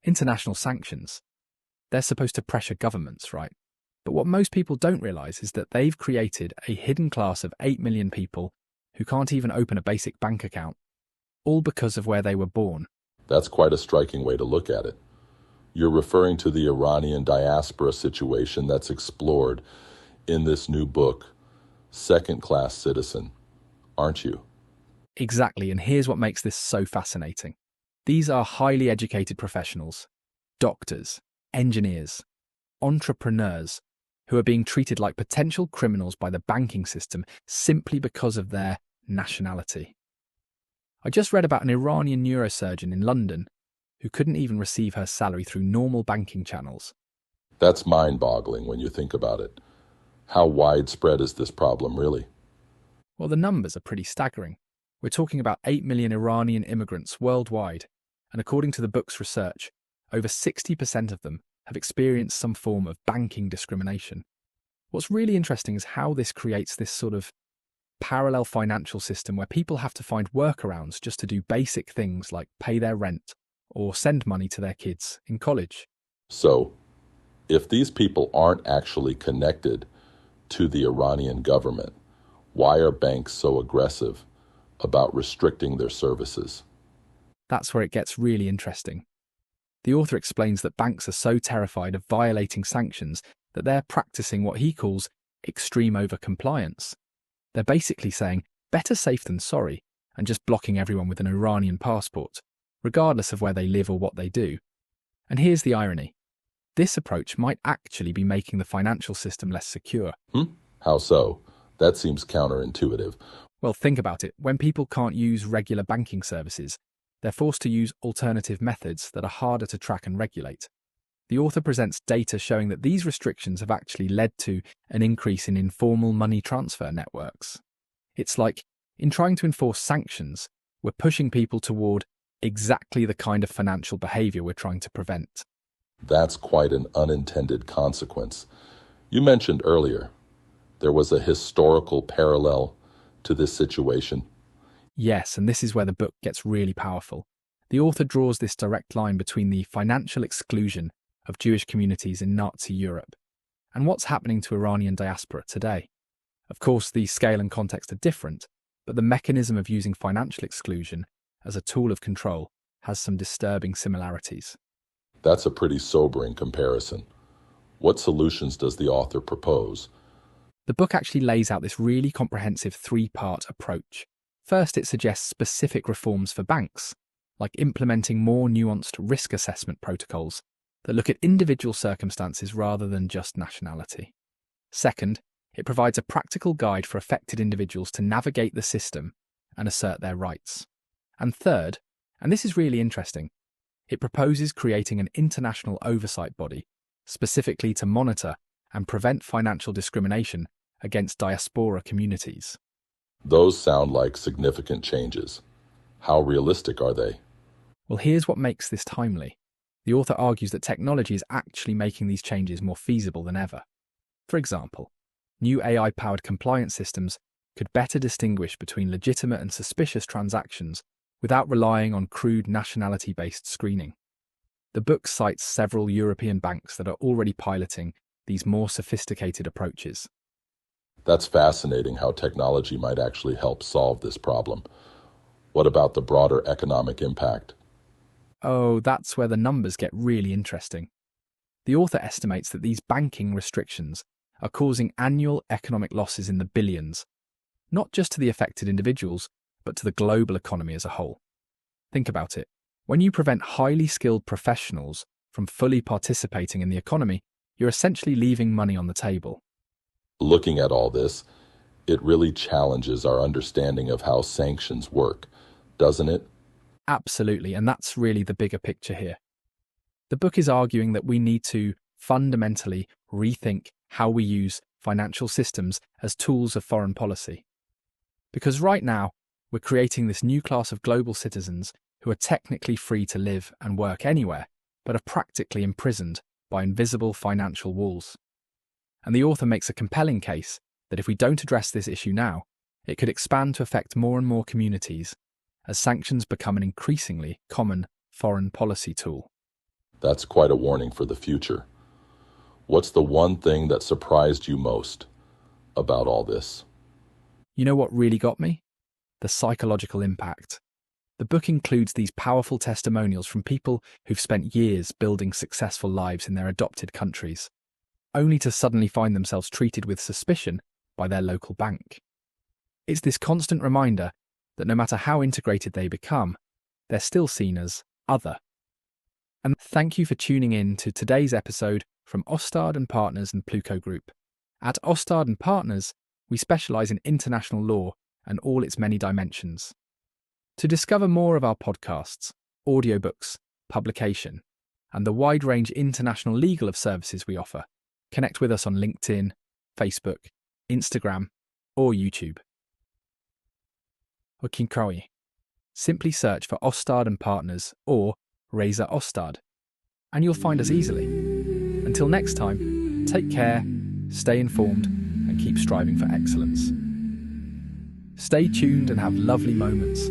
International sanctions. They're supposed to pressure governments, right? But what most people don't realize is that they've created a hidden class of 8 million people who can't even open a basic bank account, all because of where they were born. That's quite a striking way to look at it. You're referring to the Iranian diaspora situation that's explored in this new book, Second-Class Citizen, aren't you? Exactly, and here's what makes this so fascinating. These are highly educated professionals, doctors, engineers, entrepreneurs, who are being treated like potential criminals by the banking system simply because of their nationality. I just read about an Iranian neurosurgeon in London who couldn't even receive her salary through normal banking channels. That's mind-boggling when you think about it. How widespread is this problem, really? Well, the numbers are pretty staggering. We're talking about 8 million Iranian immigrants worldwide, and according to the book's research, over 60% of them have experienced some form of banking discrimination. What's really interesting is how this creates this sort of parallel financial system where people have to find workarounds just to do basic things like pay their rent or send money to their kids in college. So, if these people aren't actually connected to the Iranian government, why are banks so aggressive about restricting their services? That's where it gets really interesting. The author explains that banks are so terrified of violating sanctions that they're practicing what he calls extreme overcompliance. They're basically saying, better safe than sorry, and just blocking everyone with an Iranian passport, regardless of where they live or what they do. And here's the irony. This approach might actually be making the financial system less secure. How so? That seems counterintuitive. Well, think about it. When people can't use regular banking services, they're forced to use alternative methods that are harder to track and regulate. The author presents data showing that these restrictions have actually led to an increase in informal money transfer networks. It's like, in trying to enforce sanctions, we're pushing people toward exactly the kind of financial behavior we're trying to prevent. That's quite an unintended consequence. You mentioned earlier there was a historical parallel to this situation. Yes, and this is where the book gets really powerful. The author draws this direct line between the financial exclusion of Jewish communities in Nazi Europe and what's happening to Iranian diaspora today. Of course, the scale and context are different, but the mechanism of using financial exclusion as a tool of control has some disturbing similarities. That's a pretty sobering comparison. What solutions does the author propose? The book actually lays out this really comprehensive three-part approach. First, it suggests specific reforms for banks, like implementing more nuanced risk assessment protocols that look at individual circumstances rather than just nationality. Second, it provides a practical guide for affected individuals to navigate the system and assert their rights. And third, and this is really interesting, it proposes creating an international oversight body specifically to monitor and prevent financial discrimination against diaspora communities. Those sound like significant changes. How realistic are they? Well, here's what makes this timely. The author argues that technology is actually making these changes more feasible than ever. For example, new AI-powered compliance systems could better distinguish between legitimate and suspicious transactions without relying on crude nationality-based screening. The book cites several European banks that are already piloting these more sophisticated approaches. That's fascinating how technology might actually help solve this problem. What about the broader economic impact? Oh, that's where the numbers get really interesting. The author estimates that these banking restrictions are causing annual economic losses in the billions, not just to the affected individuals, but to the global economy as a whole. Think about it. When you prevent highly skilled professionals from fully participating in the economy, you're essentially leaving money on the table. Looking at all this, it really challenges our understanding of how sanctions work, doesn't it? Absolutely, and that's really the bigger picture here. The book is arguing that we need to fundamentally rethink how we use financial systems as tools of foreign policy. Because right now, we're creating this new class of global citizens who are technically free to live and work anywhere, but are practically imprisoned by invisible financial walls. And the author makes a compelling case that if we don't address this issue now, it could expand to affect more and more communities as sanctions become an increasingly common foreign policy tool. That's quite a warning for the future. What's the one thing that surprised you most about all this? You know what really got me? The psychological impact. The book includes these powerful testimonials from people who've spent years building successful lives in their adopted countries, only to suddenly find themselves treated with suspicion by their local bank. It's this constant reminder that no matter how integrated they become, they're still seen as other. And thank you for tuning in to today's episode from Ostad and Partners and Pluko Group. At Ostad and Partners, we specialise in international law and all its many dimensions. To discover more of our podcasts, audiobooks, publication, and the wide range international legal of services we offer, connect with us on LinkedIn, Facebook, Instagram, or YouTube. Simply search for Ostad and Partners or Reza.Ostad, and you'll find us easily. Until next time, take care, stay informed, and keep striving for excellence. Stay tuned and have lovely moments.